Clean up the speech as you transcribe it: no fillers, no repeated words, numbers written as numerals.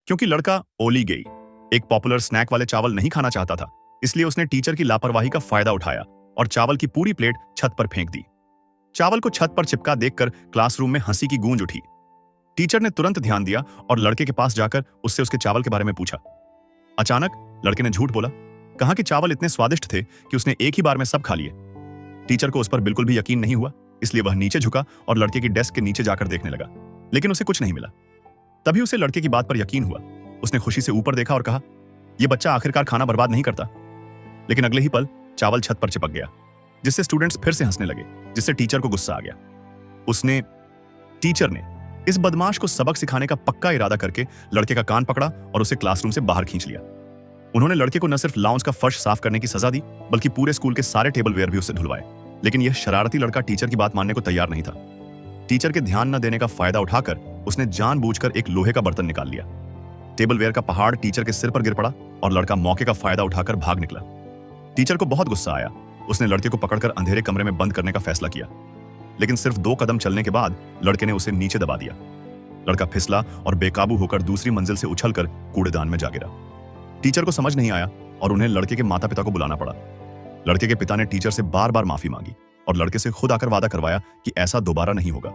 क्योंकि लड़का ओली गई एक पॉपुलर स्नैक वाले चावल नहीं खाना चाहता था, इसलिए उसने टीचर की लापरवाही का फायदा उठाया और चावल की पूरी प्लेट छत पर फेंक दी। चावल को छत पर चिपका देखकर क्लासरूम में हंसी की गूंज उठी। टीचर ने तुरंत ध्यान दिया और लड़के के पास जाकर उससे उसके चावल के बारे में पूछा। अचानक लड़के ने झूठ बोला, कहा कि चावल इतने स्वादिष्ट थे कि उसने एक ही बार में सब खा लिए। टीचर को उस पर बिल्कुल भी यकीन नहीं हुआ, इसलिए वह नीचे झुका और लड़के की डेस्क के नीचे जाकर देखने लगा, लेकिन उसे कुछ नहीं मिला। तभी उसे लड़के की बात पर यकीन हुआ। उसने खुशी से ऊपर देखा और कहा, यह बच्चा आखिरकार खाना बर्बाद नहीं करता। लेकिन अगले ही पल चावल छत पर चिपक गया, जिससे स्टूडेंट्स फिर से हंसने लगे, जिससे टीचर को गुस्सा आ गया। टीचर ने इस बदमाश को सबक सिखाने का पक्का इरादा करके लड़के का कान पकड़ा और उसे क्लासरूम से बाहर खींच लिया। उन्होंने लड़के को न सिर्फ लाउंज का फर्श साफ करने की सजा दी, बल्कि पूरे स्कूल के सारे टेबल वेयर भी उससे धुलवाए। लेकिन यह शरारती लड़का टीचर की बात मानने को तैयार नहीं था। टीचर के ध्यान न देने का फायदा उठाकर उसने जानबूझकर एक लोहे का बर्तन निकाल लिया। टेबल वेयर का पहाड़ टीचर के सिर पर गिर पड़ा और लड़का मौके का फायदा उठाकर भाग निकला। टीचर को बहुत गुस्सा आया। उसने लड़के को पकड़कर अंधेरे कमरे में बंद करने का फैसला किया, लेकिन सिर्फ 2 कदम चलने के बाद लड़के ने उसे नीचे दबा दिया। लड़का फिसला और बेकाबू होकर दूसरी मंजिल से उछलकर कूड़ेदान में जा गिरा। टीचर को समझ नहीं आया और उन्हें लड़के के माता पिता को बुलाना पड़ा। लड़के के पिता ने टीचर से बार बार माफी मांगी और लड़के से खुद आकर वादा करवाया कि ऐसा दोबारा नहीं होगा।